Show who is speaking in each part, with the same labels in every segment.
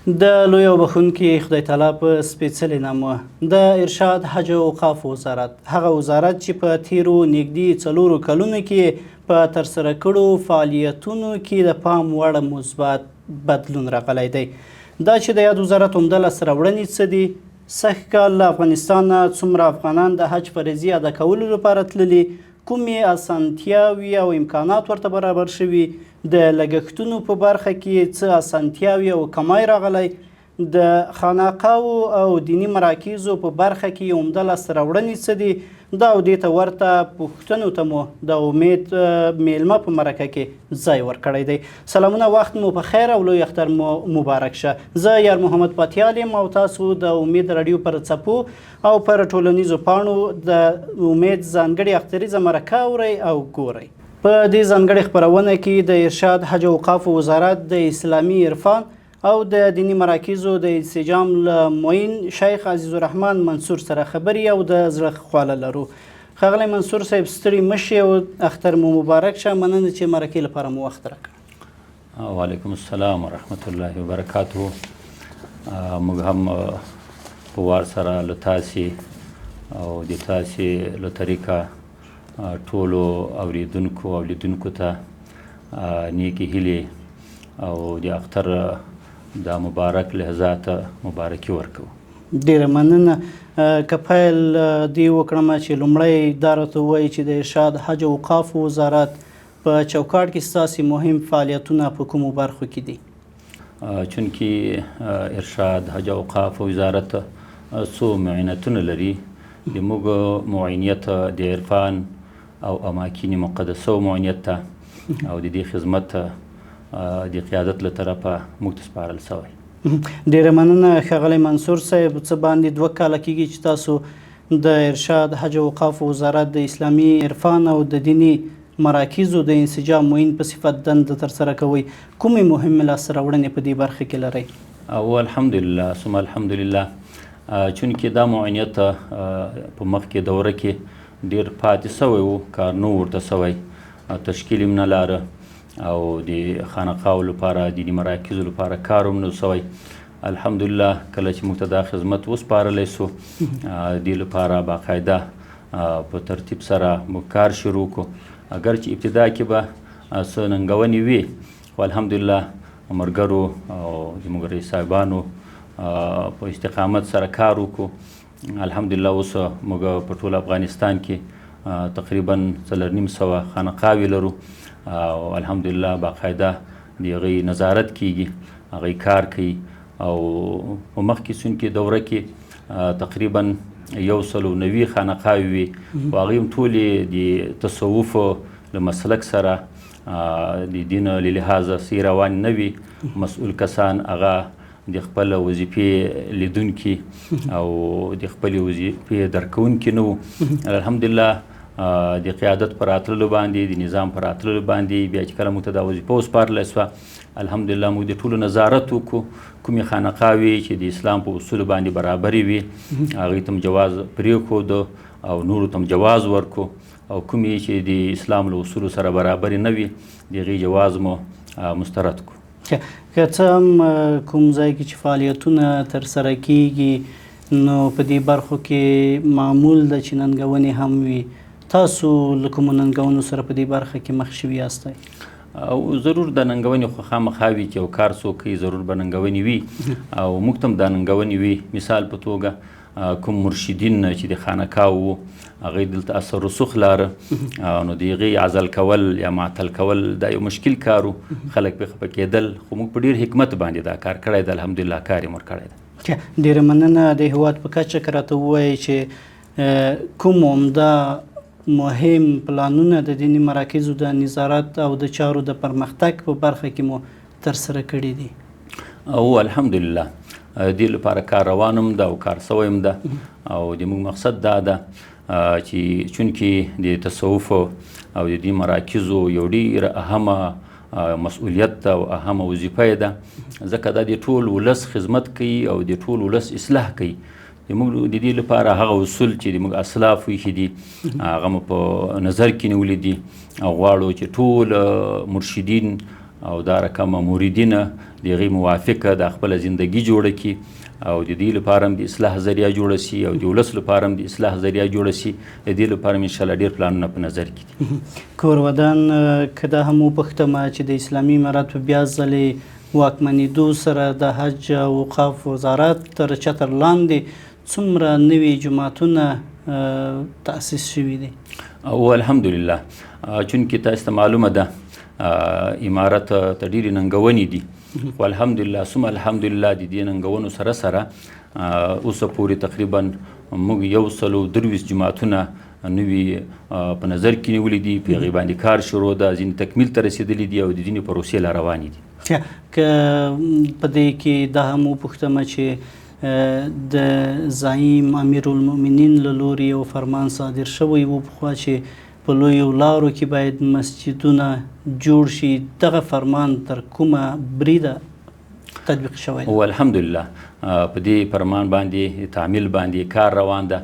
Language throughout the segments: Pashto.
Speaker 1: د لوی او بخښونکي خدای تعالی په سپېڅلي نامه د ارشاد حج او اوقافو وزارت، هغه وزارت چې په تیرو نږدې 4 کلونو کې په ترسره کړو فعالیتونو کې د پام وړ مثبت بدلون راغلی دی. دا چې د یاد وزارت عمده لاسته راوړنې څه دي؟ سږ کال له افغانستان نه څومره افغانان د حج فریضې ادا کولو لپاره تللي، کومې اسانتیاوې او امکانات ورته برابر شوي، د لګښتونو په برخه کې څه اسانتیاوې او کمای راغلی، د خانقاو او دیني مراکزو په برخه کې عمده لاسته راوړنې څه دي؟ دا او دې ته ورته پوښتنو ته مو د امید میلمه په مرکه کې ځای ورکړی دی. سلامونه، وخت مو په خیر او لوی اختر مو مبارک شه. زه یار محمد پاتیال یم او تاسو د امید راډیو پر څپو او پر ټولنیزو پاڼو د امید ځانګړې اختریزه مرکه اورئ او ګورئ. په دې ځانګړې خپرونه کې د ارشاد حج او اوقافو وزارت د اسلامي عرفان او د دینی مراکزو د انسجام له معین شیخ عزیز الرحمن منصور سره خبرې او د زړه خواله لرو. ښاغلی منصور صاحب، ستړي مه شئ او اختر مو مبارک شه. مننه چې مرکې لپاره مو وخت راکړ.
Speaker 2: وعلیکم السلام ورحمت الله وبرکاته. موږ هم په وار سره له تاسې او د تاسې له طریقه ټولو اوریدونکو او لیدونکو ته نیکې هیلې او د اختر د مبارک لحظات مبارکي ورکوو.
Speaker 1: ډیره مننه. که پیل دې وکړم چې لومړی دا راته ووایي چې د ارشاد حج او اوقافو وزارت په چوکاټ کې ستاسې مهم فعالیتونه په کومو برخو کې دي؟
Speaker 2: چونکې ارشاد حج او اوقافو وزارت څو معینتونه لري. د موږ معینیت د عرفان او اماکن مقدسه معینیت ته او د دې خدمت د قیادت له طرفه موږ ته سپارل شوی.
Speaker 1: ډیره مننه ښاغلی منصور صاحب. څه باندې 2 کاله کېږي چې تاسو د ارشاد حج او اوقافو وزارت د اسلامي عرفان او د دینی مراکزو د انسجام معین په صفت دنده ترسره کوئ. کومې مهمې لاسته راوړنې په دې برخه کې لرئ؟
Speaker 2: او الحمدلله ثم الحمدلله. چونکې دا معینیت په مخکې دوره کې ډیر پاتې سوی و، کار نه ورته سوی، تشکیل هم نه لاره او د خانقاو لپاره د دیني مراکزو لپاره کار هم نه سوی. الحمدلله کله چې موږ ته دا خدمت وسپارلی سو، دې لپاره باقاعده په ترتیب سره موږ کار شروع کړو. اگر چې ابتدا کې به څه ننګونې وي، خو الحمدلله ملګرو او زموږ رئیس صاحبانو په استقامت سره کار وکړو. الحمدلله اوس موږ په ټول افغانستان کې تقریبا 450 خانقاوې لرو او الحمدلله باقاعده د هغې نظارت کیږي، هغې کار کوي. او په مخکې سونکې دوره کې تقریبا 190 خانقاوې وي او هغې هم ټولې د تصوف له مسلک سره د دین له لحاظه سی روان نه وي. مسؤل کسان هغه د خپل وظیفې لیدونکي او د خپلې وظیفې درکوونکي نه وو. الحمدلله د قیادت پر راتللو باندې، د نظام پر راتللو باندې بیا چې کله موږ ته دا وظیفه وسپارله سوه، الحمدلله موږ د ټولو نظارت وکړو. کومې خانقاوې چې د اسلام په اصولو باندې برابرې وي هغې ته م جواز پرېښود او نورو ته م جواز ورکړو، او کومې چې د اسلام له اصولو سره برابرې نه وي د هغې جواز مو مسترد کړو.
Speaker 1: که څه هم کوم ځای کې چې فعالیتونه ترسره کیږي نو په دې برخو کې معمول ده چې ننګونې هم وي. تاسو له کومو ننګونو سره په دې برخه کې مخ شوي یاستی؟
Speaker 2: او ضرور د ننګونې خو خامخا وي چې یو کار څوک کوي ضرور به ننګونې وي او موږ ته هم دا ننګونې وي. مثال په توګه کوم مرشدین چې د خانقاو وو هغوی دلته اثر رسوخ لاره، نو د هغې عزل کول یا معطل کول دا یو مشکل کار و، خلک پرې خفه کېدل. خو موږ په ډېر حکمت باندې دا کار کړی دی، الحمدلله کار یې ورکړی دی.
Speaker 1: ډېره مننه. د هېواد په کچه که راته ووایئ چې کوم عمده مهم پلانونه د دیني مراکزو د نظارت او د چارو د پرمختګ په برخه کې مو ترسره کړي دي؟
Speaker 2: او الحمدلله دې لپاره کار روان هم ده او کار سوی هم ده. او د موږ مقصد دا ده چې چونکې د تصوف او د دې مراکزو یو ډېره اهمه مسؤلیت ده او اهمه وظیفه یې ده، ځکه دا د ټول ولس خدمت کوي او د ټول ولس اصلاح کوي. موږ د دې لپاره هغه اصول چې موږ اسلاف ایښي دي هغه مو په نظر کې نیولي دي او غواړو چې ټول مرشدین او دا رقم مریدین د هغې موافقه د خپله زندګي جوړه کړي او د دې لپاره هم د اصلاح ذریعه جوړه سي او د ولس لپاره هم د اصلاح ذریعه جوړه سي. د دې لپاره هم انشاءالله ډېر پلانونه په نظر کې دي.
Speaker 1: کور ودان که دا هم وپوښتمه چې د اسلامي امارت په بیا ځلې واکمنېدو سره د حج او اوقاف وزارت تر چتر لاندې څومره نوي جماعتونه تأسیس شوي دي؟
Speaker 2: او الحمدلله چونکې تاسو ته معلومه ده امارت ته ډېرې ننګونې دي خو الحمدلله ثم الحمدلله د دې ننګونو سره سره اوسه پورې تقریبا موږ 123 جماعتونه نوي په نظر کې نیولي دي، په هغې باندې کار شروع ده، ځینې تکمیل ته رسېدلي دي او د ځینې پروسې لا روانې دي.
Speaker 1: که په دې کې دا هم وپوښتمه چې د زعیم امیر المؤمنین له لوري یو فرمان صادر شوی و پخوا چې په لویو لارو کې باید مسجدونه جوړ شي، دغه فرمان تر کومه بریده تطبیق شوی
Speaker 2: او الحمدلله په دې فرمان باندې تعمیل باندې کار روان ده.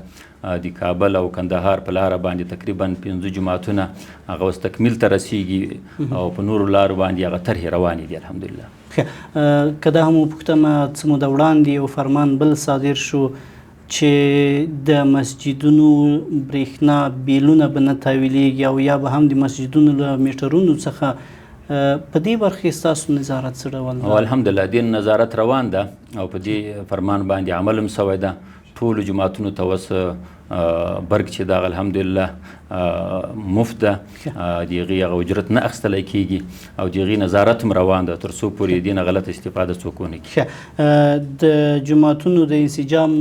Speaker 2: د کابل او کندهار په لاره باندې تقریبا 5 جماعتونه هغه اوس تکمیل ته رسیږي او په نورو لارو باندې هغه طرحې روانې دي الحمدلله.
Speaker 1: که دا هم وپوښتمه څه موده وړاندې یو فرمان بل صادر شو چې د مسجدونو برېښنا بیلونه به نه تاویلیږي او یا به هم د مسجدونو له میټرونو څخه په دې برخې ستاسو نظارت څه ډول
Speaker 2: ده؟ او الحمدلله دې نظارت روان ده او په دې فرمان باندې عمل هم سوی ده. ټولو جماعتونو ته اوس برګ چې دغه الحمدلله مفت ده، د هغې هغه اجرت نه اخیستلی کېږي او د هغې نظارت هم روان ده تر څو پورې دې نه غلطه استفاده څوک ونه کړي.
Speaker 1: د جماعتونو د انسجام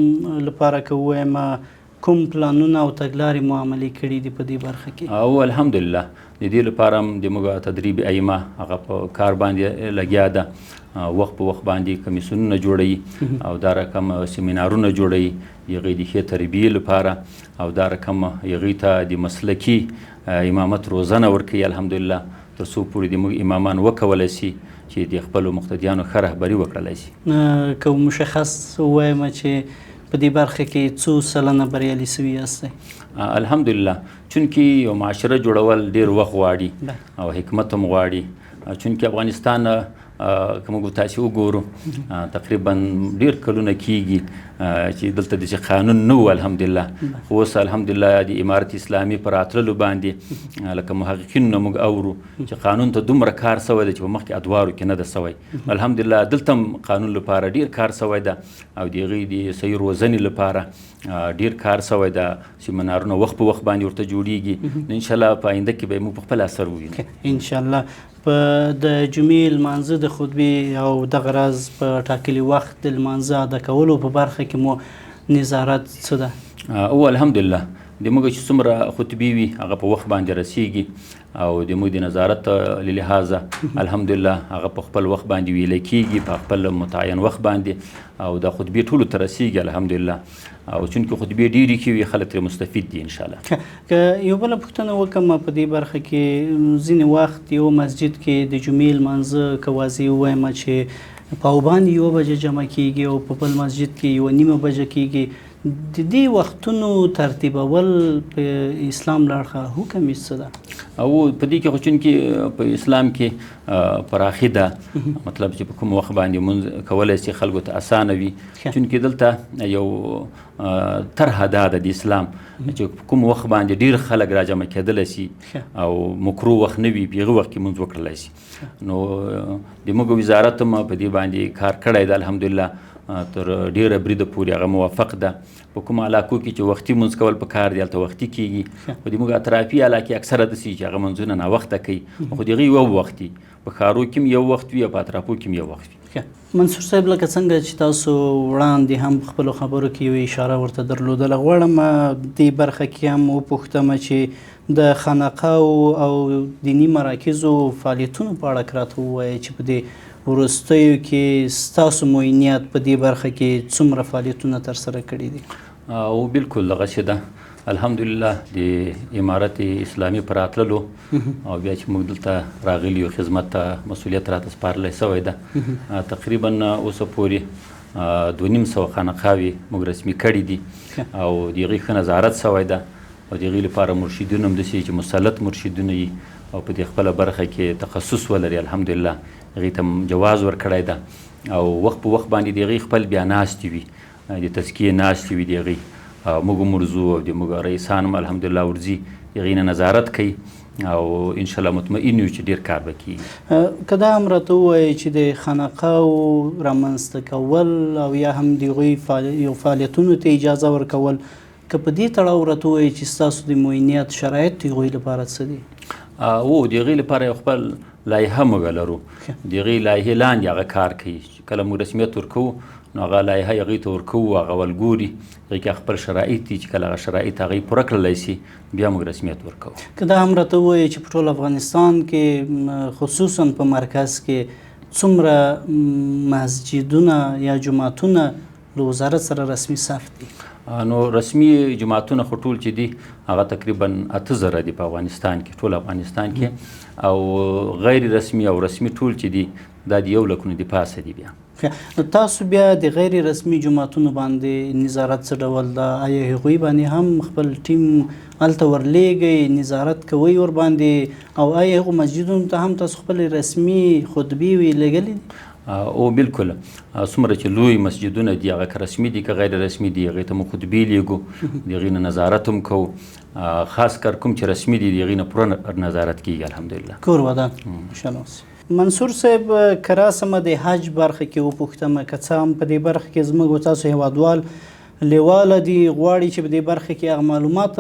Speaker 1: لپاره که ووایم کوم پلانونه او تګلارې مو عملي کړي دي په دې برخه کې؟
Speaker 2: او الحمدلله د دې لپاره هم د موږ تدریب ائمه هغه په کار باندې لګیا ده، وخت په وخت باندې کمیسیونونه جوړوي او دا رقم سیمینارونه جوړوي د هغې د ښې تربیې لپاره او دا رقم هغې ته د مسلکي امامت روزنه ورکوي الحمدلله تر څو پورې د موږ امامان وکولی سي چې د خپلو مقتدیانو ښه رهبري وکړلی سي.
Speaker 1: که مشخص ووایم چې په دې برخه کې څو سلنه بریالي سوي یاستئ؟
Speaker 2: الحمدلله چونکې یو معاشره جوړول ډېر وخت غواړي او حکمت هم غواړي چونکې افغانستان که موږ تاسې وګورو تقریبا ډېر کلونه کېږي چې دلته داسې قانون نه و الحمدلله، خو اوس الحمدلله د امارت اسلامي په راتللو باندې لکه محققینو نه موږ اورو چې قانون ته دومره کار سوی ده چې په مخکې ادوارو کې نه ده سوی. الحمدلله دلته هم قانون لپاره ډېر کار سوی ده او د هغې د صحیح روزنې لپاره ډېر کار سوی ده. سیمینارونه وخت په وخت باندې ورته جوړیږي. انشاءالله په آینده کې به موږ په خپل اثر ووینو
Speaker 1: انشاءالله. په د جمعې لمانځه د خطبې او دغه راز په ټاکلي وخت د لمانځه ادا کولو په برخه کې مو نظارت څه ده؟
Speaker 2: او الحمدلله د موږ چې څومره خطبې وي هغه په وخت باندې رسیږي او د موږ د نظارت له لحاظه الحمدلله هغه په خپل وخت باندې ویلی کېږي په خپل متعین وخت باندې او د خطبې ټولو ته رسیږي الحمدلله او چونکې خطبې ډېرې کې وي خلک ترې مستفید دي انشاءالله.
Speaker 1: که یو بله پوښتنه وکړم په دې برخه کې ځینې وخت یو مسجد کې د جمعې لمانځه که واضح ووایم چې پاوبان 1 بجه جمع کېږي او په بل مسجد کې 1:30 بجه کېږي، د دې وختونو ترتیبول په اسلام لاړخه حکم یې څه ده؟
Speaker 2: او په دې کې خو چونکې په اسلام کې پراخي ده مطلب چې په کوم وخت باندې مونځ کولی سي خلکو ته اسانه وي چونکې دلته یو طرحه ده د اسلام چې په کوم وخت باندې ډېر خلک راجمع کېدلی سي او مکرو وخت نه وي په هغه وخت کې مونځ وکړلی سي. نو د موږ وزارت هم په دې باندې کار کړی ده الحمدلله تر ډېره بریده پورې هغه موافق ده. په کومو علاقو کې چې وختي مونځ کول پکار دي هلته وختي کېږي، خو د موږ اطرافي علاقې اکثره داسې چې هغه مونځونه ناوخته کوي، خو د هغې یو وخت وي، په ښارو کې هم یو وخت وي او په اطرافو کې هم یو وخت وي.
Speaker 1: منصور صاحب لکه څنګه چې تاسو وړاندې هم په خپلو خبرو کې یوه اشاره ورته درلودله، غواړم دې برخه کې هم وپوښتمه چې د خانقاو او دیني مراکزو فعالیتونو په اړه که راته ووایئ چې په دې وروستیو کې ستاسو معینیت په دې برخه کې څومره فعالیتونه ترسره کړي دي؟
Speaker 2: او بالکل دغسې ده الحمدلله د امارت اسلامي په راتللو او بیا چې موږ دلته راغلي یو خدمت ته مسؤلیت راته سپارلی سوی ده تقریبا اوسه پورې 250 خانقاوې موږ رسمي کړي دي او د هغې ښه نظارت سوی ده او د هغې لپاره مرشدین هم داسې چې مسلط مرشدونه وي او په دې خپله برخه کې تخصص ولري الحمدلله هغې ته جواز ورکړی ده او وخت په وخت باندې د هغې خپل بیا ناستې وي د تزکیې ناستې وي د هغې موږ هم ورځو او د موږ رئیسان هم الحمدلله ورځي د هغې نه نظارت کوي او انشاءالله مطمئن یو چې ډېر کار به کېږي.
Speaker 1: که دا هم راته ووایي چې د خانقاو رامنځته کول او یا هم د هغوی یو فعالیتونو ته اجازه ورکول، که په دې تړاو راته ووایي چې ستاسو د معینیت شرایط د هغوی لپاره څه دي؟
Speaker 2: د هغې لپاره یو خپل لایحه موږ لرو، د هغې لایحې لاندې هغه کار کوي. کله موږ رسمیت ورکوو نو هغه لایحه هغې ته ورکوو، هغه ولګوري، هغې کې خپل شرایط دي چې کله هغه شرایط هغې پوره کړلی سي بیا موږ رسمیت ورکوو.
Speaker 1: که دا هم راته ووایي چې په ټول افغانستان کې خصوصا په مرکز کې څومره مسجدونه یا جوماتونه له وزارت سره رسمي ثبت دي؟
Speaker 2: نو رسمي جماعتونه خو ټول چې دي هغه تقریبا 8,000 دي په افغانستان کې، ټول افغانستان کې، او غیر رسمي او رسمي ټول چې دي دا د 1,00,000 د پاسه دي. بیا
Speaker 1: تاسو بیا د غیر رسمي جماعتونو باندې نظارت څه ډول ده؟ آیا هغوی باندې هم خپل ټیم هلته ورلیږئ، نظارت کوئ ورباندې، او آیا هغو مسجدونو ته هم تاسو خپل رسمي خطبې وی لګلې دي؟
Speaker 2: او بالکل څومره چې لوی مسجدونه دي هغه که رسمي دي که غیر رسمي دي هغې ته مو خطبې لیږو، د هغې نه نظارت هم کوو، خاص کر کوم چې رسمي دي د هغې نه پوره نظارت کېږي الحمدلله.
Speaker 1: کور ودان انشاءالله. منصور صاحب، که راسمه د حج برخه کې وپوښتمه، که څه هم په دې برخه کې زموږ تاسو هیوادوال لیواله دي غواړي چې په دې برخه کې هغه معلومات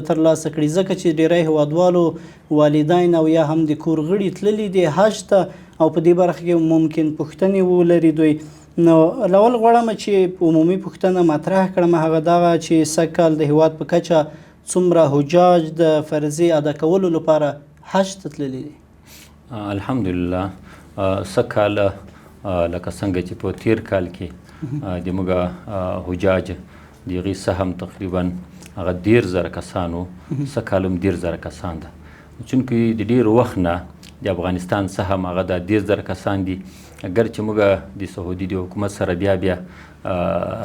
Speaker 1: ترلاسه کړي، ځکه چې ډیری هیوادوالو والدین او یا هم د کور غړي تللي دي حج ته او په دې برخه کې ممکن پوښتنې ولري دوی. نو لول غواړم چې عمومي پوښتنه مطرح کړم، هغه دغه چې سږ کال د هیواد په کچه څومره حجاج د فرضې ادا کولو لپاره حج ته تللي دي؟
Speaker 2: الحمدلله سږ کال لکه څنګه چې په تیر کال کې د موږ حجاج د هغې سهم تقریبا هغه 13,000 کسان وو، سږ کال هم 13,000 کسان ده. چونکې د ډېر وخت نه د افغانستان سهم هغه د 13,000 کسان دي، اگر چې موږ د سعودي د حکومت سره بیا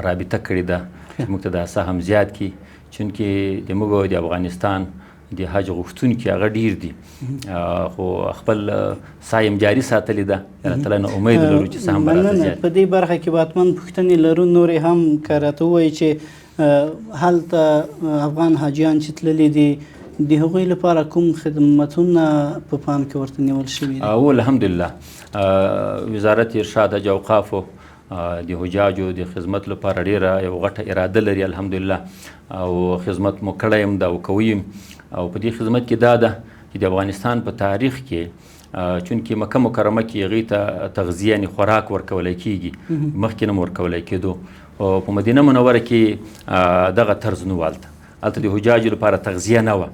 Speaker 2: رابطه کړې ده چې موږ ته دا سهم زیات کړي، چونکې د موږ د افغانستان د حج غوښتونکي هغه ډیر دي، خو خپل سایم جاري ساتلې ده. الله تعالی نه امید لرو چې سهم به راته زیات.
Speaker 1: په دې برخه کې به حتما پوښتنې لرو نورې هم، که راته ووایي چې هلته افغان حاجیان چې تللي دي د هغوی لپاره کوم خدمتونه په پام کې ورته نیول شوي دي؟
Speaker 2: او الحمدلله وزارت ارشاد حج اوقافو د حجاجو د خدمت لپاره ډیره یو غټه اراده لري الحمدلله، او خدمت مو کړی یم دا او کوي. او په دې خدمت کې دا ده چې د افغانستان په تاریخ کې چونکې مکه مکرمه کې هغې ته تغذیه یعنې خوراک ورکولی کېږي، مخکې نه م ورکولی کېدو، او په مدینه منوره کې دغه طرز نه و. هلته د حجاجو لپاره تغذیه نه وه،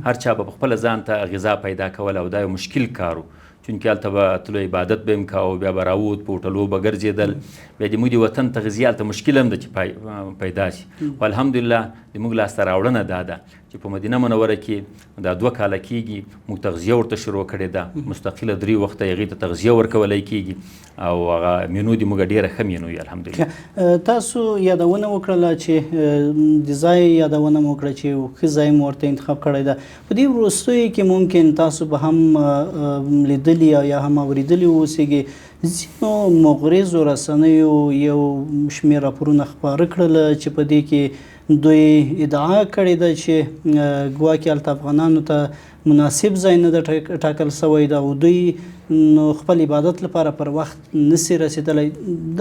Speaker 2: هر چا به خپله ځان ته غذا پیدا کول، او دا یو مشکل کار و، چونکې هلته به تلو عبادت به یې کوو، بیا به راووت په هوټلو به ګرځېدل، بیا د موږ د وطن تغذیه هلته مشکل هم ده چې پیدا شي. خو الحمدلله د موږ لاسته راوړنه دا ده چې په مدینه منوره کې دا 2 کاله کېږي موږ تغذیه ورته شروع کړې ده، مستقله 3 وخته هغې ته تغذیه ورکولی کېږي، او هغه مینو د موږ ډېره ښه مینو وي الحمدلله.
Speaker 1: تاسو یادونه وکړله چې د ځای یادونه مو وکړه چې ښه ځای مو ورته انتخاب کړی ده. په دې وروستیو کې ممکن تاسو به هم لیدلي او یا هم اورېدلي اوسیږي ځینو مغرضو رسنیو یو شمېر راپورونه خپاره کړل چې په دې کې دوی ادعا کړې ده چې ګواکې هلته افغانانو ته مناسب ځای نه ده ټاکل سوی ده، او دوی نو خپل عبادت لپاره پر وخت نسي رسېدلی.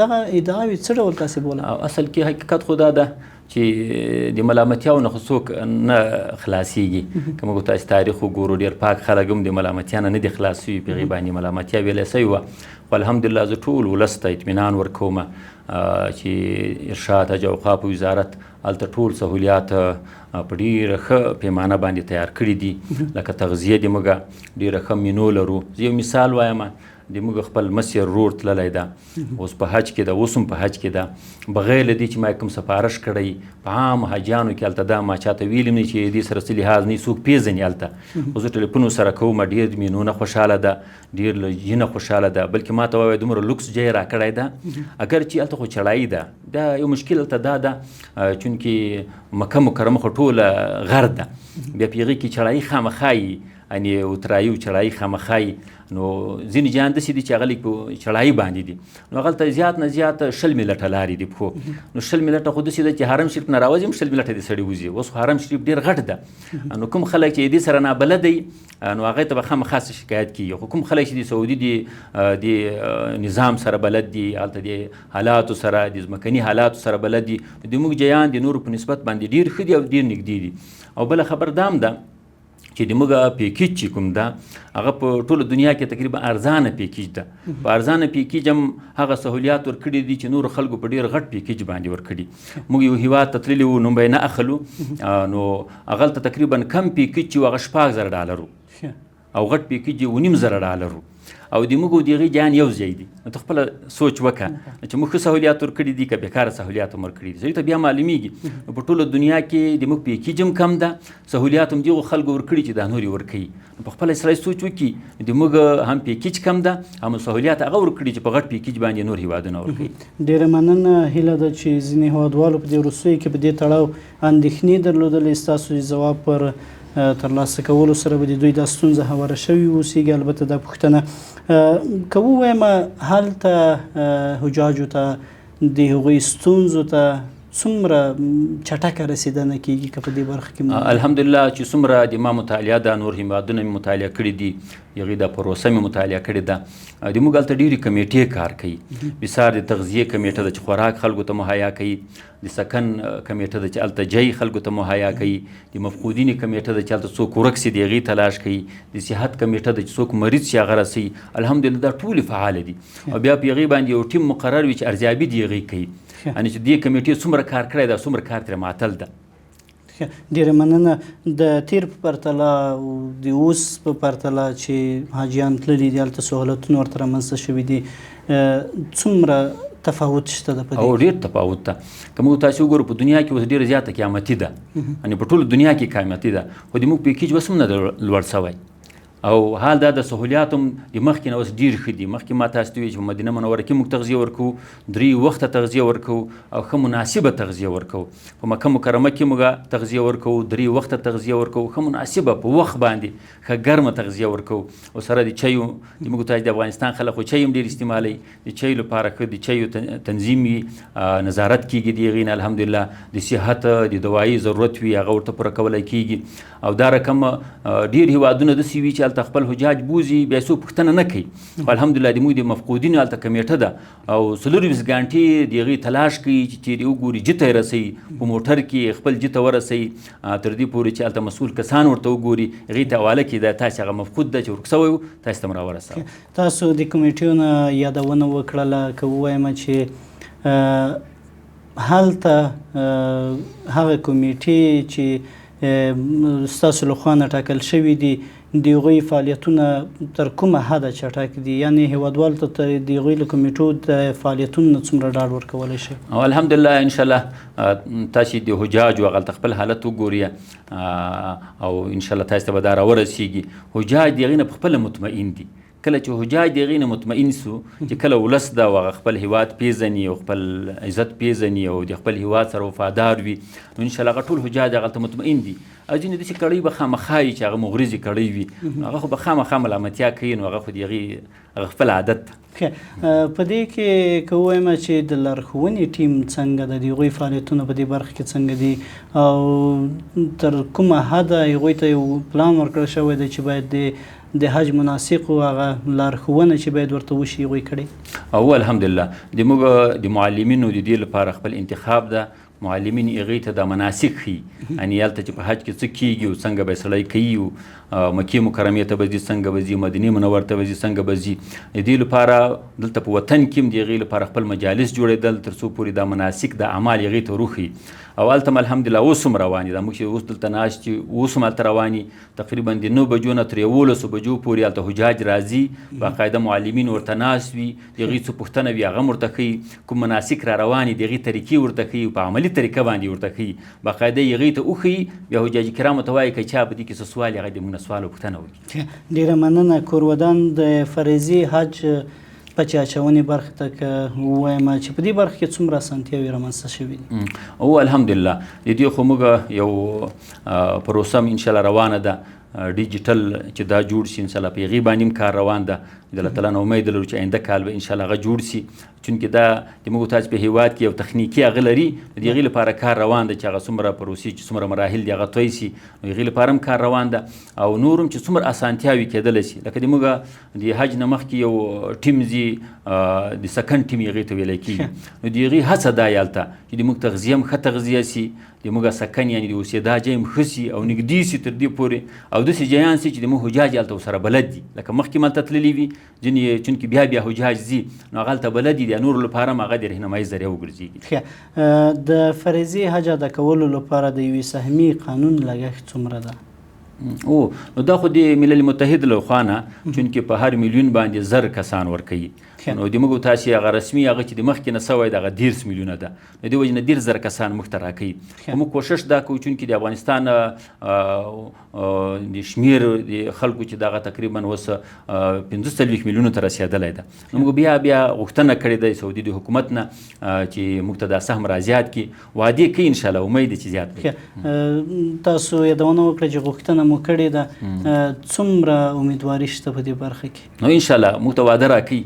Speaker 1: دغه ادعاوې څه ډول تاسې بوله؟
Speaker 2: اصل کې حقیقت خو دا ده چې د ملامتیاو نه خو څوک نه خلاصېږي. که موږ تاسې تاریخ وګورو ډېر پاک خلک هم د ملامتیا نه دي خلاص شوي، په هغې باندې ملامتیا ویلی سوې وه. خو الحمدلله زه ټول ولس ته اطمینان ورکوم چې ارشاد حج اوقافو وزارت هلته ټول سهولیات په ډېره ښه پیمانه باندې تیار کړي دي. لکه تغذیه د موږ ډېره ښه مینو لرو. زه یو مثال وایم، د موږ خپل مسیر رور تللی ده، اوس په حج کې ده، اوس هم په حج کې ده، بغیر له دې چې ما کوم سفارش کړی په عام حاجیانو کې هلته دا ما چاته ویلي نه چې دې سره څه لحاظ نه څوک پېژني هلته. خو زه ټلیفون ورسره کوم، ډېر مینونه خوشحاله ده، ډېر له جینه خوشحاله ده، بلکې ما ته ووایه دومره لوکس ځای یې راکړی ده، اگر چې هلته خو چړایي ده. دا یو مشکل هلته دا ده چونکې مکه مکرمه خو ټوله غر ده، بیا په هغې کې چړایي خامخا یعنې اترایي او چړایي خامخا نو ځینې جهان داسې دي چې هغه لږ په چړایي باندې دي نو هغلته زیات نه زیات 20 میلټه لارې دي پښو نو 20 میلټه خو داسې ده چې حرم شریف نه راوځي 20 میلټه دې سړی وځي اوس خو حرم شریف ډېر غټ ده نو کوم خلک چې دې سره نابلد دی نو هغې ته به خامخا شکایت کیږي خو کوم خلک چې د سعودي د نظام سره بلد دي هلته د حالاتو سره د ځمکني حالاتو سره بلد دي د موږ جیان د نورو په نسبت باندې ډېر ښه دي او ډېر نږدې دي او بله خبر دا هم ده چې د موږ پیکیج چې کوم ده هغه په ټوله دنیا کې تقریبا ارزانه پیکیج ده په ارزانه پیکیج هم هغه سهولیات ورکړي دي چې نورو خلکو په ډېر غټ پیکیج باندې ورکړي موږ یو هیواد ته تللي وو نوم به یې نه اخلو نو هغلته تقریبا کم پیکیج چې و هغه $6,000 او غټ پیکیج یې $9,000 او د موږ او د هغې جان یو ځای دي نو ته خپله سوچ وکړه چې موږ ښه سهولیات ورکړي دي که بېکاره سهولیات هم ورکړي دي سړي ته بیا معلومیږي نو په ټوله دنیا کې د موږ پیکیج هم کم ده سهولیات هم دغو خلکو ورکړي چې دا نور یې ورکوي نو په خپله سړی سوچ وکړي د موږ هم پیکیج کم ده هم سهولیات هغه ورکړي چې په غټ پیکیج باندې نور هیوادونه ورکوي
Speaker 1: ډېره مننه هیله ده چې ځینې هیوادوالو په دې وروستیو کې په دې تړاو اندېښنې درلودلې ستاسو ځواب پر ترلاسه کولو سره به د دوی دا ستونزه هواره شوې اوسېږي البته دا پوښتنه که ووایم هلته حجاجو ته د هغوی ستونزو ته څومره چټکه رسېدنه کېږي که په دې برخه کې
Speaker 2: الحمدلله چې څومره د ما مطالعه ده نور هیوادونه مې مطالعه کړي دي هغې دا پروسه مې مطالعه کړې ده د موږ هلته ډېرې کمیټې کار کوي بسار د تغذیې کمیټه ده چې خوراک خلکو ته مهیا کوي د سکن کمیټه ده چې هلته جای خلکو ته مهیا کوي د مفقودینې کمیټه ده چې هلته څوک ورک سي د هغې تلاش کوي د صحت کمیټه ده چې څوک مریض شي هغه رسوي الحمدلله دا ټولې فعاله دي او بیا په هغې باندې یو ټیم مقرر وي چې ارزیابي د هغې کوي یعنې چې دې کمیټې څومره کار کړی ده څومره کار ترې معطل ده
Speaker 1: ډېره مننه د تیر په پرتله او د اوس په پرتله چې حاجیان تللي دي هلته سهولتونه ورته رامنځته شوي دي څومره تفاوت شته ده په دې
Speaker 2: او ډېر تفاوت ده که موږ تاسې وګورو په دنیا کې اوس ډېره زیاته قیامتي ده یعنې په ټوله دنیا کې قیامتي ده خو د موږ پیکیج اوس هم نه ده لوړ سوی او حال دا د سهولیات هم د مخکې نه اوس ډېر ښه دي مخکې ما تاسو ته ویل چې په مدینه منوره کې موږ تغذیه ورکوو 3 وخته تغذیه ورکوو او ښه مناسبه تغذیه ورکوو په مکه مکرمه کې موږ تغذیه ورکوو 3 وخته تغذیه ورکوو ښه مناسبه په وخت باندې ښه ګرمه تغذیه ورکوو او سره د چایو د موږ تاسو د افغانستان خلک خو چای هم ډېر استعمالوي د چای لپاره ښه د چایو تنظیم وي نظارت کېږي د هغې نه الحمدلله د صحت د دوایي ضرورت وي هغه ورته پوره کولی کېږي او دا رقم ډېر هیوادونه داسې وي چې هلته خپل حجاج بوزي بیا څوک پوښتنه نه کوي خو الحمدلله د موږ د مفقودینو هلته کمیټه ده او 24 ګانټې د هغې تلاش کوي چې چیرې وګوري جته یې رسوي په موټر کې خپل جته ورسوي تر دې پورې چې هلته مسؤول کسان ورته وګوري هغې ته حواله کړي دا تاسې هغه مفقود ده چې ورک سوی و تاسې ته م راورسوه
Speaker 1: تاسو د کمیټیو نه یادونه وکړله که ووایم چې هلته هغه کمیټې چې ستاسو لخوا نه ټاکل شوي دي د هغوی فعالیتونه تر کومه حده چټک دي یعنې هیوادوالو ته د هغوی له کمیټو د فعالیتونو نه څومره ډاډ ورکولی شي
Speaker 2: او الحمدلله انشاءالله تاسې د حجاجو هغلته خپل حالت وګورئ او انشاءالله تاسې ته به دا راورسیږي حجاج د هغې نه پخپله مطمئن دي کله چې حجاج د هغې نه مطمئن سو چې کله ولس ده او هغه خپل هیواد پیژني او خپل عزت پیژني او د خپل هیواد سره وفادار وي نو انشاءالله هغه ټول حجاج هغلته مطمئن دي او ځینې داسې کړۍ به خامخا وي چې هغه مغرضې کړۍ وي هغه خو به خامخا ملامتیا کوي نو هغه خو د هغې خپل عادت ده
Speaker 1: په دې کې که ووایم چې د لارښوونې ټیم څنګه ده د هغوی فعالیتونه په دې برخه کې څنګه دي او تر کومه حده هغوی ته یو پلان ورکړل شوی دی چې باید د حج مناسق او هغه لارښوونه چې باید ورته وشي هغوی کړی
Speaker 2: او الحمدلله د موږ د معلمینو د دې لپاره خپل انتخاب ده معلمین هغې ته دا مناسک ښي یعنې هلته چې په حج کې څه کېږي او څنګه به یې سړی کوي مکې مکرمې ته به ځي څنګه به ځي مدینې منور ته به ځي څنګه به ځي د دې لپاره دلته په وطن کې هم د هغې لپاره خپل مجالس جوړېدل تر څو پورې دا مناسک د اعمال هغې ته وروښي او هلته هم الحمدلله اوس هم روان دي دا موږ چې اوس دلته ناست یو اوس هم هلته روان دي تقریبا د 9 بجو نه تر 11 بجو پورې هلته حجاج راځي باقاعده معلمین ورته ناست وي د هغې څه پوښتنه وي هغه هم ورته ښیي کوم مناسک را روان دي د هغې طریقې ورته ښیي په عملي طریقه باندې ورته ښیي باقاعده هغې ته وښیي بیا حجاج کرامو ته وایي که چا په دې کې څه سوال هغه د موږ نه سوال او پوښتنه وکړي
Speaker 1: ډېره مننه کورودان د فریضي حج په چاچونې برخه ته که ووایم چې په دې برخه کې څومره اسانتیاوې رامنځته شوي دي
Speaker 2: او الحمدلله د دې خو موږ یو پروسه هم انشاءالله روانه ده ډیجیټل چې دا جوړ شي انشاءالله په هغې باندې هم کار روان ده د الله تعالی نه امید لرو چې آینده کال به انشاءالله هغه جوړ شي چونکې دا د موږ تاسو په هیواد کې یو تخنیکي هغه لري د هغې لپاره کار روان ده چې هغه څومره پروسې چې څومره مراحل دي هغه طی شي نو هغې لپاره هم کار روان ده او نور هم چې څومره اسانتیاوې کېدلی شي لکه د موږ د حج نه مخکې یو ټیم ځي د سکند ټیم هغې ته ویلی کېږي نو د هغې هڅه دا یالته چې د موږ تغذیه هم ښه تغذیه شي د موږ سکن یعنې د اوسېدا ځای هم ښه شي او نږدې شي تر دې پورې او داسې ځایان شي چې د موږ حجاج هلته ورسره بلد دي لکه مخکې هم هلته تللي وي ځینې چونکې بیا حجاج ځي نو هغه هلته بلد دي د نورو لپاره هم هغه د رهنمایي ذریعه وګرځېږي
Speaker 1: د فریضې حج ادا کولو لپاره د یوې سهمي قانون لګښت څومره ده؟
Speaker 2: نو دا خو د ملل متحد له خوا نه چونکې په هر میلیون باندې 1000 کسان ورکوي نو د موږ تاسې هغه رسمي هغه چې د مخکې نه سوی د هغه 10 میلیونه ده نو دې وجې نه 10,000 کسان موږ ته راکوي خو موږ کوشش دا کوو چونکې د افغانستان د شمیر د خلکو چې دغه تقریبا اوس 45 میلیونو ته رسېدلی ده نو موږ بیا غوښتنه کړې ده سعودي د حکومت نه چې موږ ته دا سهم را زیات کړي وعدې کوي انشاءالله امید دی چې زیات کړي
Speaker 1: تاسو یادونه وکړه چې غوښتنه مو کړې ده څومره امیدواري شته په دې برخه کې؟
Speaker 2: نو انشاءالله موږ ته وعده راکوي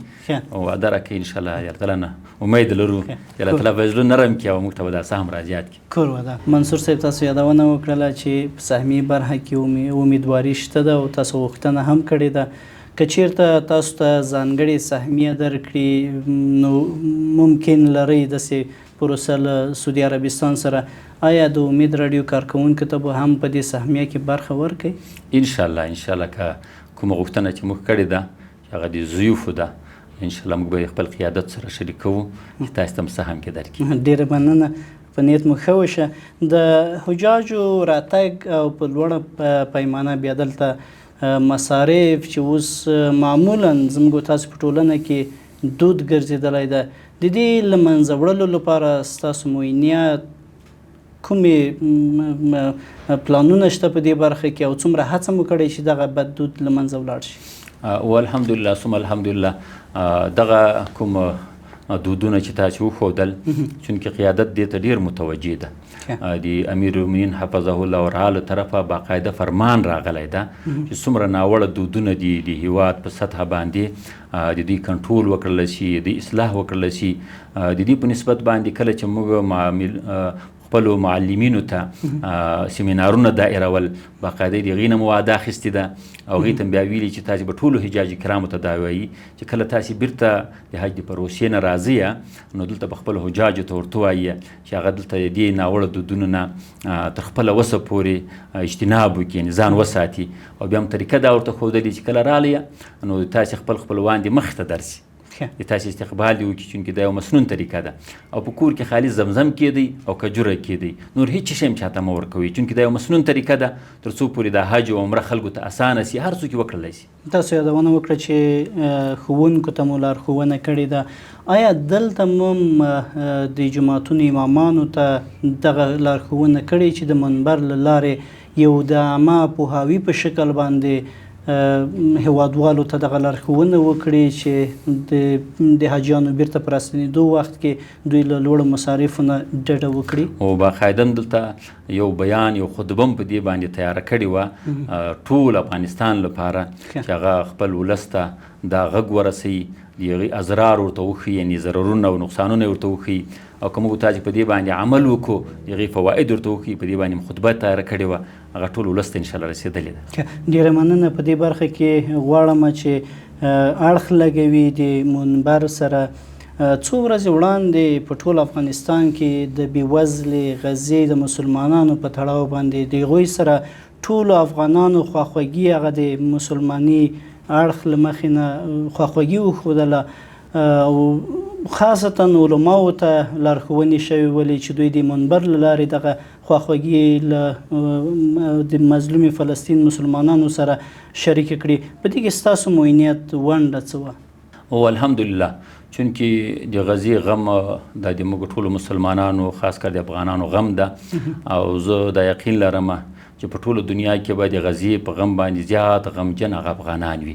Speaker 2: وعده راکوي انشاءالله الله تعالی نه امید لرو چې الله تعالی به زړه نرم کړي او موږ ته به دا سهم را زیات کړي
Speaker 1: کور وده منصور صاحب تاسو یادونه وکړله چې په سهمي برخه کې امیدواري شته ده او تاسو غوښتنه هم کړې ده که چیرته تاسو ته ځانګړې سهمیه درکړي نو ممکن لرئ داسې پروسه له سعودي عربستان سره آیا د امید راډیو کارکوونکو ته به هم په دې سهمیه کې برخه ورکړئ؟
Speaker 2: انشاءالله که کومه غوښتنه چې موږ کړې ده چې هغه د ضیوفو ده انشاءالله موږ به خپل قیادت سره شریکوو چې تاسو ته هم سهم کې درکړي.
Speaker 1: ډېره مننه په نیت مو ښه وشه. د حجاجو راتګ او په لوړه پیمانه بیا دلته مصارف چې اوس معمولا زموږ تاسو په ټولنه کې دود ګرځېدلی ده د دې له منځه وړلو لپاره ستاسو معینیت کومې پلانونه شته په دې برخه کې او څومره هڅه مو کړې چې دغه بد دود له منځه ولاړ شي؟
Speaker 2: والحمدلله ثم الحمدلله دغه کوم دودونه چې تاسو وښودل چونکې قیادت دې ته ډېر متوجه ده د امیر المؤمنین حفظه الله ورعا له طرفه باقاعده فرمان راغلی ده چې څومره ناوړه دودونه دي د هیواد په سطحه باندې د دوی کنټرول وکړلی شي د اصلاح وکړلی شي د دې په نسبت باندې کله چې موږ خپلو معلمینو ته سیمینارونه دایرول باقاعده د هغې نه مو وعده اخیستې ده او هغې ته بیا ویلي چې تاسې به ټولو حجاجي کرامو ته دا وایي چې کله تاسې بیرته د حج د پروسې نه راځئ نو دلته به خپلو حجاجو ته ورته ووایي چې هغه دلته د دې ناوړه دودونو نه تر خپله وسه پورې اجتناب وکړي یعنې ځان وساتي او بیا هم طریقه دا ورته ښودلې چې کله راغلی نو تاسې خپل خپلوان دې مخې ته درسي د تاسې استقبال دې وکړي چونکې دا یو مسنون طریقه ده او په کور کې خالي زمزم کېدی او کجوره کېدی نور هیڅ شی هم چاته مه ورکوئ چونکې دا یو مسنون طریقه ده تر څو پورې دا حج او عمره خلکو ته اسانه سي هر څوک یې وکړلی شي.
Speaker 1: تاسو یادونه وکړه چې ښوونکو ته مو لارښوونه کړې ده آیا دلته هم د جوماتونو امامانو ته دغه لارښوونه کړې چې د منبر له لارې یو د عامه پوهاوي په شکل باندې هیوادوالو ته دغه لارښوونه وکړي چې د حاجیانو بیرته په راستنېدو وخت کې دوی له لوړو مصارفو نه ډډه وکړي؟
Speaker 2: او باقاعده دلته یو بیان یو خطبه هم په دې باندې تیاره کړې وه ټول افغانستان لپاره چې هغه خپل ولس ته دا غږ ورسوي د هغې اضرار ورته وښيي یعنې ضررونه او نقصانونه یې ورته وښيي او که موږ تاسې په دې باندې عمل وکړو د هغې فواید ورته وښيي په دې باندې خطبه تیاره کړې وه هغه ټول ولس ته انشاءالله رسېدلې ده.
Speaker 1: ډېره مننه. په دې برخه کې غواړم چې اړخ لګوي د منبر سره څو ورځې وړاندې په ټول افغانستان کې د بېوزلې غزې د مسلمانانو په تړاو باندې د هغوی سره ټولو افغانانو خواخوږي هغه د مسلماني اړخ له مخې نه خواخوږي وښودله او خاصتا علماو ته لارښوونې شوې ولې چې دوی د منبر له لارې دغه خواخوږي د مظلومې فلسطین مسلمانانو سره شریکه کړي. په دې کې ستاسو معینیت ونډه څه وه؟
Speaker 2: او الحمدلله چونکې د غزې غم دا د موږ ټولو مسلمانانو خاص کر د افغانانو غم ده او زه دا یقین لرم چې په ټوله دنیا کې به د غزې په غم باندې زیات غمجن هغه افغانان وي.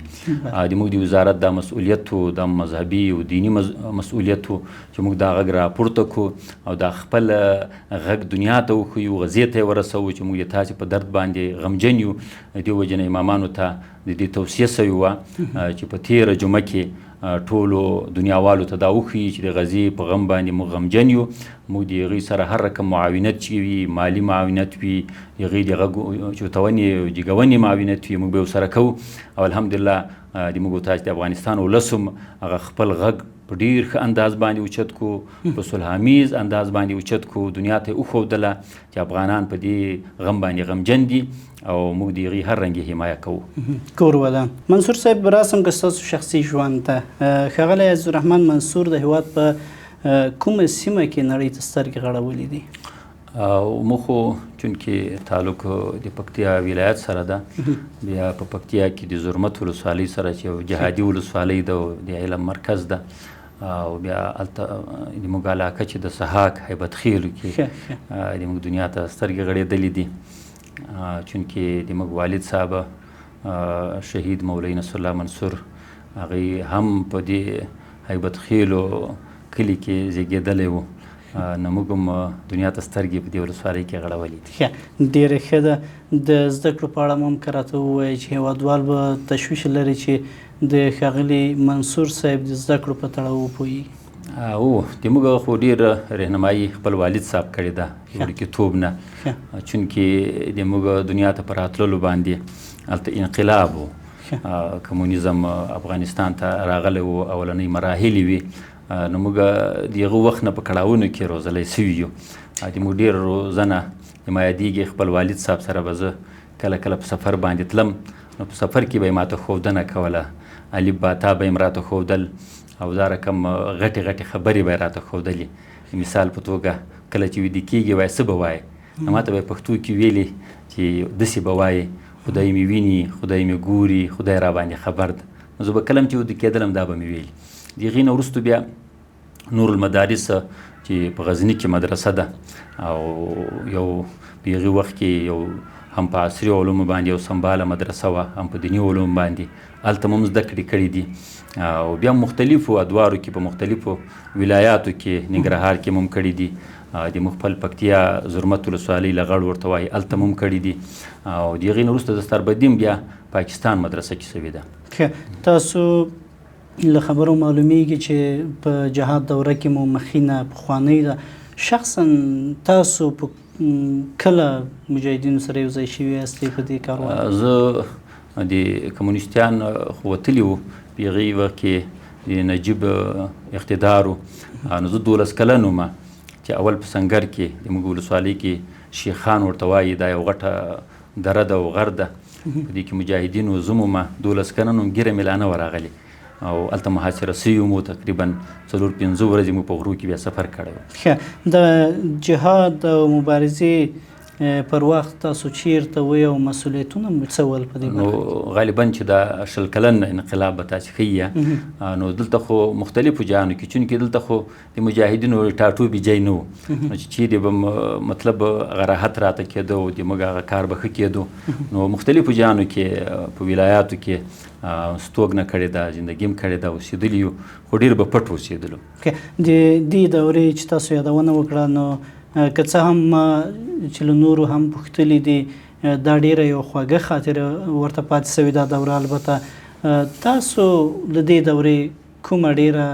Speaker 2: د موږ د وزارت دا مسؤلیت و، دا مذهبي او دینی مسؤلیت و چې موږ دا غږ راپورته کړو او دا خپل غږ دنیا ته وښیو، غزې ته یې ورسوو چې موږ د تاسې په درد باندې غمجن یو. د دې وجې نه امامانو ته د دې توصیه سوې وه چې په تېره جمعه کې ټولو دنیاوالو ته دا وښیي چې د غزې په غم باندې موږ غمجن یو. موږ د هغوی سره هر رقم معاونت چې وي، مالي معاونت وي، د هغوی د غږ چوتونې جګونې معاونت وي، موږ به ورسره کوو. او الحمدلله د موږ تاسې د افغانستان ولس هم هغه خپل غږ په ډېر ښه انداز باندې اوچت کړو، په صلحامیز انداز باندې اوچت کړو، دنیا ته یې وښودله چې افغانان په دې غم باندې غمجن دي او موږ د هغوی هر رنګې حمایه کوو.
Speaker 1: کور ودان منصور صاحب، راسم که ستاسو شخصي ژوند ته ښاغلی عزیزالرحمن منصور د هېواد په کومه سیمه کې نړۍ ته سترګې غړولې دي؟
Speaker 2: موږ خو چونکې تعلق د پکتیا ولایت سره ده، بیا په پکتیا کې د زرمت ولسوالۍ سره چې یو جهادي ولسوالۍ ده او د علم مرکز ده، او بیا هلته د موږ علاقه چې د سحاک هیبت خیلو کې د موږ دنیا ته سترګې غړېدلې دي. چونکې د موږ والد صاحب شهید مولوي نصر الله منصور هغوی هم په دې هیبت خیلو کلي کې زیږېدلی و، نو موږ هم دنیا ته سترګې په دې ولسوالۍ کې غړولې دي.
Speaker 1: ډېره ښه ده. د زده کړو په اړه هم که راته ووایي چې هېوادوال به تشویش لري چې د ښاغلي منصور صاحب د زده کړو په تړاو وپوهېږي.
Speaker 2: د موږ خو ډېر رهنمایي خپل والد صاحب کړې ده وړکېتوب نه، چونکې د موږ دنیا ته په راتللو باندې هلته انقلاب و، کمونیزم افغانستان ته راغلی و، اولنۍ مراحلې وي، نو موږ د هغه وخت نه په کړاوونو کې روزلی سوي یو. د موږ ډېره روزنه یادېږي، خپل والد صاحب سره به زه کله کله په سفر باندې تلم، نو په سفر کې به یې ماته ښودنه کوله، الف با تا به یې راته ښودل او دا رقم غټې غټې خبرې به یې راته ښودلې. مثال په توګه کله چې ویده کېږي وایي څه به وایې، ما ته به یې پښتو کې ویلې چې داسې به وایې خدای مې ویني، خدای مې ګوري، خدای را باندې خبر ده. نو زه به کله هم چې ویده کېدلم دا به مې ویلي. د هغې نه وروستو بیا نور المدارس چې په غزني کې مدرسه ده او یو په هغې وخت کې یو هم په عصري علومو باندې یو سمباله مدرسه وه، هم په دیني علومو باندې، هلته مو هم زده کړې کړي دي. او بیا مختلفو ادوارو کې په مختلفو ولایاتو کې، ننګرهار کې مو هم کړي دي، د موږ خپل پکتیا زرمت ولسوالۍ لغړ ورته وایي، هلته مو هم کړي دي. او د هغې نه وروسته د ستربدیم بیا پاکستان مدرسه کې سوې ده.
Speaker 1: تاسو له خبرو معلومیږي چې په جهاد دوره کې مو مخینه پخوانۍ ده. شخصا تاسو په کله مجاهدینو سره یو ځای شوي یاستئ په دې کاروان؟
Speaker 2: زه د کمونیستیان خو وتلي وو په هغې وخت کې د نجیب اقتدار و، نو زه 12 کلن وم چې اول په سنګر کې د موږ ولسوالۍ کې شیخان ورته وایي، دا یو غټه دره ده او غر ده، په دې کې مجاهدینو زه وم 12 کلن وم، ږیره مې لا نه وراغلې او هلته محاصره سوي ومو، تقریبا 4-5 ورځې مو په غرو کې بیا سفر کړی و.
Speaker 1: د جهاد او مبارزې پر وخت تاسو چیرته وئ او مسؤلیتونه مو څه ول په دې برخه کې؟
Speaker 2: نو غالبا چې دا 20 کلن انقلاب به تاسې ښیي، نو دلته خو مختلفو جهانو کې، چونکې دلته خو د مجاهدینو ټاټوبي ځای نه و، نو چې چیرې به مطلب هغه راحت راته کېده او د موږ هغه کار به ښه کېدو. نو مختلفو جهانو کې په ولایاتو کې ستوګنه کړې ده، زندګي هم کړې ده، اوسېدلي یو، خو ډېر به پټ اوسېدلو.
Speaker 1: د دې دورې چې تاسو یادونه وکړه، نو که څه هم چې له نورو هم پوښتلي دي، دا ډېره یو خوږه خاطره ورته پاتې سوې دا دوره. البته تاسو له دې دورې کومه ډېره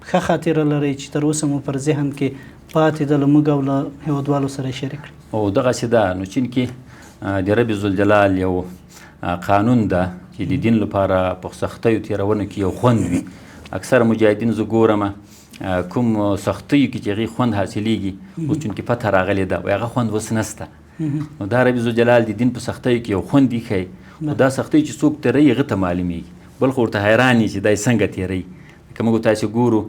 Speaker 1: ښه خاطره لرئ چې تر اوسه مو پر ذهن کې پاتې ده، له موږ او له هېوادوالو سره شریک کړئ؟
Speaker 2: او دغسې ده، نو چونکې د رب ذوالجلال یو قانون ده چې د دین لپاره په سختیو تېرونه کې یو خوند وي. اکثره مجاهدین زه ګورم کوم سختیو کې چې هغې خوند حاصلېږي، اوس چونکې پته راغلې ده، وایي هغه خوند اوس نسته. نو دا رب ذوالجلال د دین په سختیو کې یو خوند ایښی، خو دا سختۍ چې څوک تېروي هغه ته معلومېږي، بل خو ورته حیران یي چې دا یې څنګه تېروي. که موږ تاسې ګورو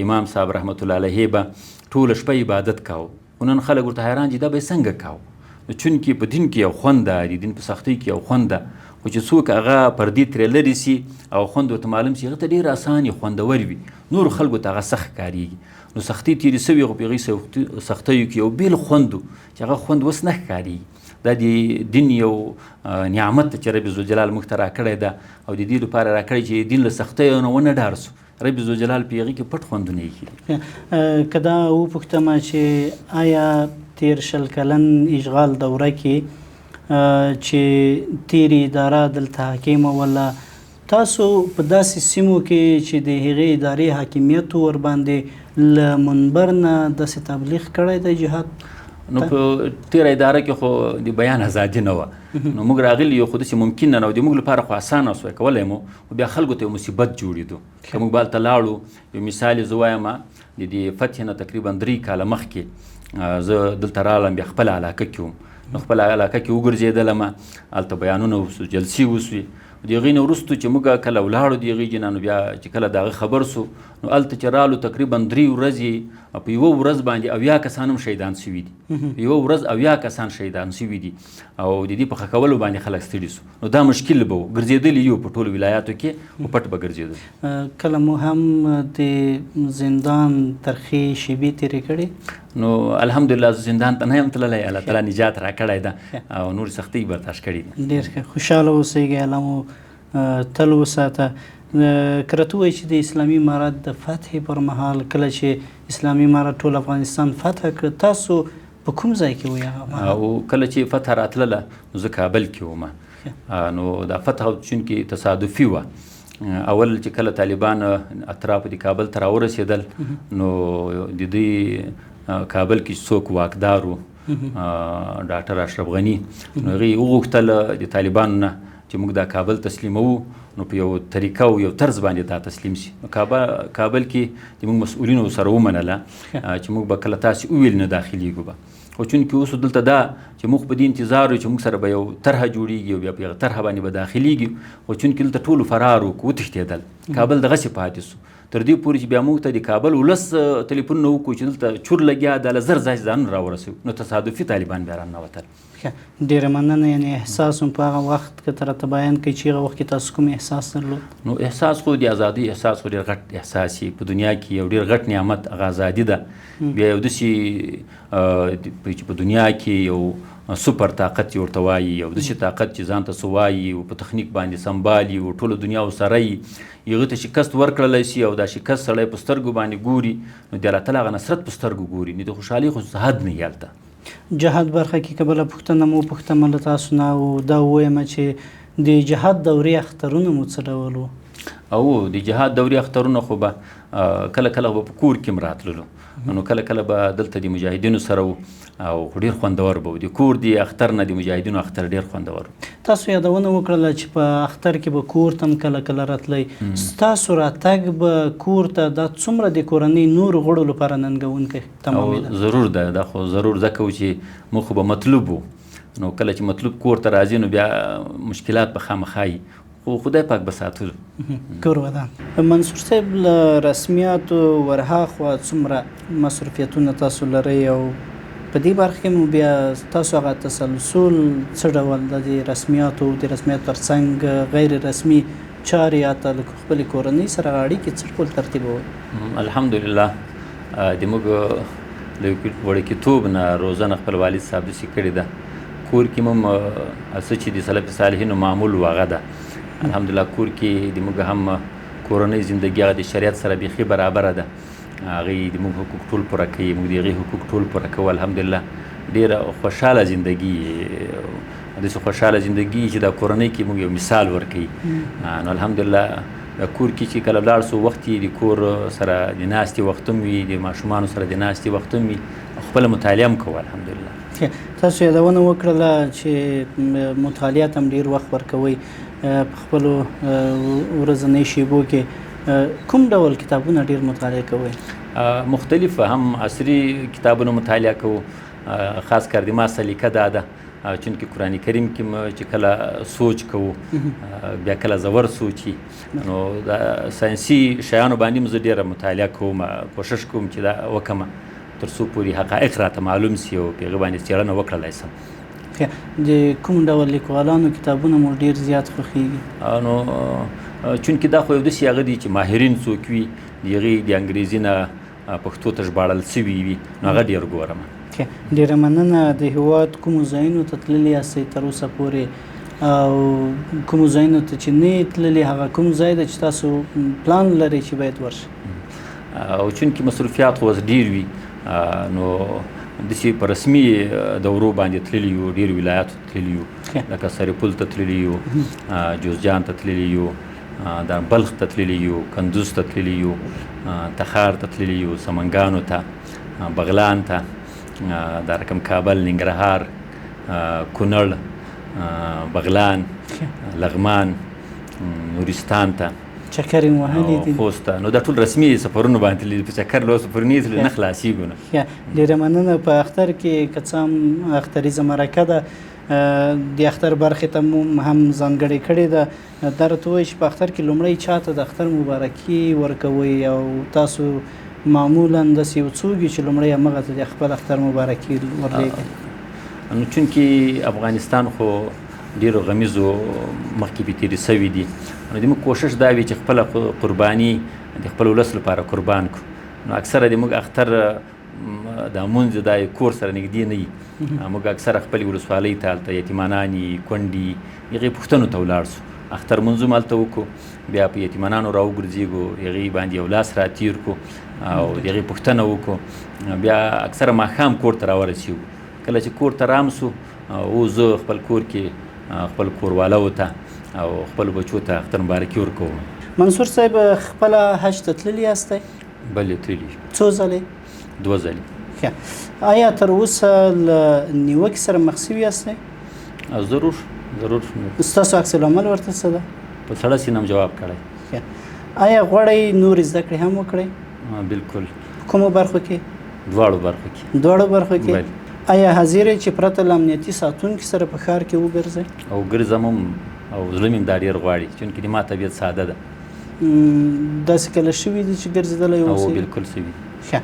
Speaker 2: امام صاحب رحمت الله علیه به ټوله شپه عبادت کاوه، خو نن خلک ورته حیران چې دا به یې څنګه کاوه. نو چونکې په دین کې یو خوند ده، د دین په سختۍ کې یو خوند ده، خو چې څوک هغه پردې ترې لرې سي او خوند ورته معلوم سي، هغه ته ډېر اسان خوندور وي، نورو خلکو ته هغه سخت ښکارېږي. نو سختۍ تېرې سوي، خو په هغې سختیو کې یو بېل خوند و چې هغه خوند اوس نه ښکارېږي. دا د دین یو نعمت چې رب ذوالجلال موږ ته راکړی ده او د دې لپاره راکړی چې دین له سختیو نه ونه ډار سو. رب ذوالجلال په هغې کې پټ خوندونه ایښي.
Speaker 1: که دا وپوښتمه چې آیا تیر 20 کلن اشغال دوره کې چې تیرې اداره دلته حاکمه وله، تاسو په داسې سیمو کې چې د هغې ادارې حاکمیت ورباندې له منبر نه داسې تبلیغ کړی دی جهاد؟
Speaker 2: نو په تیره اداره کې خو د بیان ازادي نه وه، نو موږ راغلي یو خو داسې ممکن نه و، د موږ لپاره خو اسانه سوی کولی مو، خو بیا خلکو ته یو مصیبت جوړېدو. که موږ هلته لاړو، یو مثال یې زه وایم، د دې فتحې نه تقریبا 3 کاله مخکې زه دلته رالم، بیا خپله علاقه کې وم، نو خپله علاقه کې وګرځېدلم، هلته بیانونه وسو، جلسې وسوې. د هغې نه وروستو چې موږ کله ولاړو د هغې جنا، نو بیا چې کله د هغه خبر سو، نو هلته چې رالو تقریبا 3 ورځې په یوه ورځ باندې 80 کسان هم شهیدان سوي دي. په یوه ورځ 80 کسان شهیدان سوي دي او د دې په ښه کولو باندې خلک ستړي سو. نو دا مشکل به و، ګرځېدلي یو په ټولو ولایاتو کې، خو پټ به ګرځېدل.
Speaker 1: کله مو هم د زندان ترخې شیبې تېرې کړې؟
Speaker 2: نو الحمدلله زه زندان ته نه یم تللی، الله تعالی نجات راکړی ده او نورې سختۍ برداشت کړي دي.
Speaker 1: ډېر ښه، خوشحاله اوسئ، الله مو تل وساته. که راته ووایي چې د اسلامي امارت د فتحې پر مهال کله چې اسلامي امارت ټول افغانستان فتح کړ، تاسو په کوم ځای کې وئ هغه مهال؟
Speaker 2: او کله چې فتح راتلله نو زه کابل کې وم. نو دا فتح چونکې تصادفي وه، اول چې کله طالبان اطرافو د کابل ته راورسېدل، نو د دوی کابل کې څوک واکدار و، ډاکټر اشرف غني، نو هغې وغوښتل د طالبانو نه چې موږ دا کابل تسلیموو، نو په یو طریقه او یو طرز باندې دا تسلیم شي. نو کابل کې د موږ مسؤلینو سره ومنله چې موږ به کله تاسې وویل نه داخلیږو به، خو چونکې اوس دلته دا چې موږ په دې انتظار یو چې موږ سره به یو طرحه جوړېږي او بیا په هغه طرحه باندې به داخلیږي، خو چونکې دلته ټولو فرار وکړو، وتښتېدل، کابل دغسې پاتې سو، تر دې پورې چې بیا موږ ته د کابل ولس ټلیفونونه وکړو چې دلته چور لګیا ده، له زر ځای ځانونه راورسوي، نو تصادفي طالبان بیا راننوتل.
Speaker 1: ډېره مننه. یعنې احساس هم په هغه وخت که ته راته بیان کړئ چې هغه وخت کې تاسو کوم احساس درلود؟ نو
Speaker 2: احساس خو د ازادۍ احساس خو ډېر غټ احساس په دنیا کې یو ډېر غټ نعمت هغه ازادي ده. بیا یو داسې چې په دنیا کې یو سوپر طاقت یې ورته وایي، یو داسې طاقت چې ځان ته څه وایي او په تخنیک باندې سمبالي او ټوله دنیا ورسره وي، هغه ته شکست ورکړلی شي او دا شکست سړی په سترګو باندې ګوري، نو د الله تعالی هغه نصرت په سترګو ګوري، نو د خوشحالۍ خو حد نه وي هلته.
Speaker 1: جهاد برخه کې که بله پوښتنه مو وپوښتمه له تاسو نه، او دا ووایم چې د جهاد دورې اخترونه مو څه ډول وو؟
Speaker 2: او د جهاد دورې اخترونه خو به کله کله به په کور کې هم راتللو، نو کله کله به دلته د مجاهدینو سره وو او ډېر خوندور به و. د کور د اختر نه د مجاهدینو اختر ډېر خوندور و.
Speaker 1: تاسو یادونه وکړله چې په اختر کې به کور ته هم کله کله راتلی، ستاسو راتګ به کور ته دا څومره د کورنۍ نورو غړو لپاره ننګونکی تمامېده؟
Speaker 2: ضرور ده، دا خو ضرور ځکه و چې موږ خو به مطلوب وو، نو کله چې مطلوب کور ته راځي نو بیا مشکلات به خامخا وي، خو خدای پاک به ساتلو.
Speaker 1: کور ودان. منصور صاحب، له رسمیاتو ورهاخوا څومره مصروفیتونه تاسو لرئ او په دې برخه کې مو بیا تاسو هغه تسلسل څه ډول د رسمیاتو ترڅنګ غیر رسمي چارې یا له خپلې کورنۍ سره اړیکې څه ډول ترتیبوئ؟
Speaker 2: الحمدلله د موږ له وړکیتوب نه روزنه خپل والد صاحب داسې کړې ده، کور کې هم څه چې د سلف صالحینو معمول و هغه ده. الحمدلله کور کې د موږ هم کورنۍ زندګي هغه د شریعت سره بیخي برابره ده، هغې د موږ حقوق ټول پوره کوي، موږ د هغې حقوق ټول پوره کوو. الحمدلله ډېره خوشحاله زندګي، داسې خوشحاله زندګي چې دا کورنۍ کې موږ یو مثال ورکوي. نو الحمدلله کور کې چې کله ولاړ سو، وخت یې د کور سره د ناستې وخت هم وي، د ماشومانو سره د ناستې وخت هم وي، خپله مطالعه هم کوو. الحمدلله.
Speaker 1: تاسو یادونه وکړله چې مطالعه ته هم ډېر وخت ورکوئ په خپلو ورځنۍ شیبو کې. کوم ډول کتابونه ډېر مطالعه کوئ؟
Speaker 2: مختلف، هم عصري کتابونه مطالعه کوو، خاص کر د ما سلیقه دا ده چونکې قرآن کریم کې چې کله سوچ کوو بیا کله زور سوچي، نو د ساینسي شیانو باندې هم زه ډېره مطالعه کوم، کوشش کوم چې دا وکړم تر څو پورې حقایق راته معلوم سي او په هغې باندې څېړنه وکړلی سم.
Speaker 1: د کوم ډول لیکوالانو کتابونه مو ډېر زیات خوښېږي؟
Speaker 2: نو چونکې دا خو یو داسې هغه دی چې ماهرین څوک وي، د هغې د انګریزي نه پښتو ته ژباړل سوي وي، نو هغه ډېر ګورم.
Speaker 1: ډېره مننه. د هېواد کومو ځایونو ته تللي یاستئ تر اوسه پورې او کومو ځایونو ته چې نه یې تللي هغه کوم ځای ده چې تاسو پلان لرئ چې باید ورشئ؟
Speaker 2: او چونکې مصروفیات خو اوس ډېر وي نو داسې په رسمي دورو باندې تللي یو، ډېرو ولایاتو ته تللي یو، لکه سرپل ته تللي یو، جوزجان ته تللي یو، دا بلخ ته تللي یو، کندوز ته تللي یو، تخار ته تللي یو، سمنګانو ته، بغلان ته، دا رقم کابل، ننګرهار، کونړ، بغلان، لغمان، نورستان ته
Speaker 1: چکر یې وهلی دي؟
Speaker 2: خوست ته. نو دا ټول رسمي سفرونه باندې تللي دي، په چکر له سفرونه یې تللي نه خلاصېږو نه.
Speaker 1: ډېره مننه. په اختر کې که څه هم اختریزه مرکه ده د اختر برخې ته هم ځانګړې کړې ده، دا راته ووایي چې په اختر کې لومړی چاته د اختر مبارکي ورکوئ او تاسو معمولا داسې یو څوک یو چې لومړی همغه ته د خپل اختر مبارکي ورلیږئ؟
Speaker 2: نو چونکې افغانستان خو ډېرو غمیزو مخکې پې تېرې سوي دي، نو زموږ کوشش دا وي چې خپله قرباني د خپل ولس لپاره قربان کړو. نو اکثره د موږ اختر دا مونځ دا کور سره نږدې نه وي، موږ اکثره خپلې ولسوالۍ ته هلته یتیمانان یي، کونډې هغې پوښتنو ته ولاړ سو، اختر مونځ هم هلته وکړو، بیا په یتیمانانو راوګرځېږو، هغې باندې یو لاس راتېر کړو او د هغې پوښتنه وکړو، بیا اکثره ماښام کور ته راورسېږو. کله چې کور ته رام سو او زه خپل کور کې خپل کوروالو ته او خپل بچو ته اختر مبارکي ورکوم.
Speaker 1: منصور صاحب خپله حج ته تللي یاستئ؟
Speaker 2: بلې تللي.
Speaker 1: څو ځلې؟
Speaker 2: 2 ځلې.
Speaker 1: آیا تر اوسه له نیوکې سره مخ سوي یاستئ؟
Speaker 2: ضرور.
Speaker 1: ستاسو عکس العمل ورته څه ده؟
Speaker 2: په سړه سینه جواب کړی.
Speaker 1: آیا غواړئ نورې زده کړې هم وکړئ؟
Speaker 2: بالکل.
Speaker 1: کومو برخو کې؟
Speaker 2: دواړو برخو کې.
Speaker 1: دواړو برخو کې؟ آیا حاضر یې چې پرته له امنیتي ساتونکي سره په ښار کې وګرځئ؟ او
Speaker 2: ګرځم هم او زړه مې دا ډېر غواړي، چونکې د ما طبیعت ساده ده.
Speaker 1: داسې کله شوي دي چې ګرځېدلی اوسئ؟
Speaker 2: او بالکل شوي.
Speaker 1: ښه.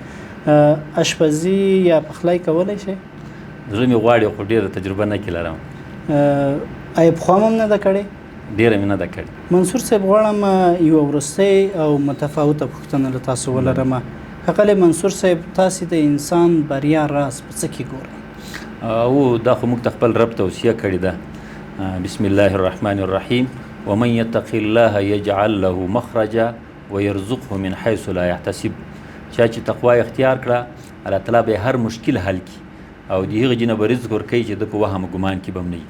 Speaker 1: اشپزي یا پخلی کولی شئ؟
Speaker 2: زړه مې غواړي خو ډېره تجربه نه کې لرم.
Speaker 1: آیا پخوا هم نه ده کړې؟
Speaker 2: ډېره مې نه ده کړې.
Speaker 1: منصور صاحب غواړم یوه وروستۍ او متفاوته پوښتنه له تاسو ولرم. ښاغلی منصور صاحب، تاسې د انسان بریا راز په څه کې ګورئ؟
Speaker 2: او دا خو موږ ته خپل رب توصیه کړې ده، بسم الله الرحمن الرحیم، ومن یتق الله یجعل له مخرجا ویرزقه من حیث لا یحتسب. چا چې تقوا اختیار کړه الله تعالی به هر مشکل حل کړي او د هغه جنه به رزق ورکوي چې د په وهم ګمان کې به هم نه وي.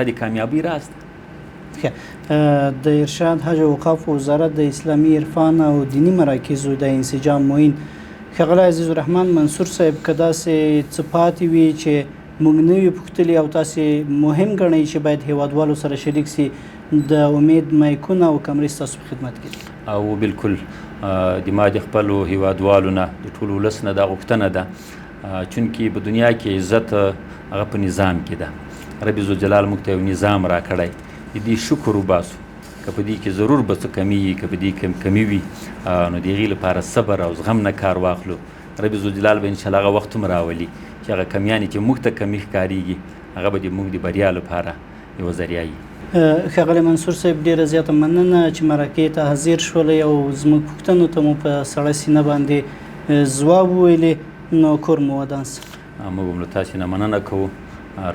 Speaker 2: دا د کامیابۍ راز ده.
Speaker 1: د ارشاد حج او اوقاف وزارت د اسلامي عرفان او دینی مراکزو د انسجام معین ښاغلی عزیز الرحمن منصور صاحب، که داسې څه پاتې وي چې موږ نه وي پوښتلي او تاسې مهم ګڼئ چې باید هیوادوالو سره شریک سي، د امید مایکونه او کمرې ستاسو په خدمت کې دي.
Speaker 2: او بالکل د ما د خپلو هیوادوالو نه د ټول ولس نه دا غوښتنه ده، چونکې په دنیا کې عزت هغه په نظام کې ده. رب ذوالجلال موږ ته یو نظام راکړی، د دې شکر وباسو. که په دې کې ضرور به څه کمی وي، که په دې کې کمی وي نو د هغې لپاره صبر او زغم نه کار واخلو. رب ذوالجلال به انشاءالله هغه وخت هم راولي چې هغه کمیانې چې موږ ته کمی ښکارېږي هغه به د موږ د بریا لپاره یوه ذریعه وي.
Speaker 1: ښاغلی منصور صاحب، ډېره زیاته مننه چې مرکې ته حاضر شولئ او زموږ پوښتنو ته مو په سړه سینه باندې ځواب وویلې. نو کور مو ودان شه.
Speaker 2: موږ هم له تاسې نه مننه کوو،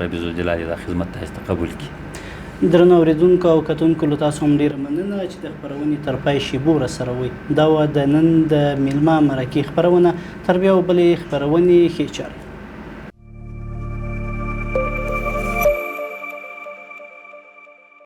Speaker 2: رب ذوالجلال دا خدمت تاسې ته قبول کړي.
Speaker 1: درنو اورېدونکو او کتونکو له تاسو هم ډېره مننه چې د خپرونې تر پای شیبو راسره وئ. دا وه د نن د میلمه مرکې خپرونه. تر بیا و بلې خپرونې ښې چارې.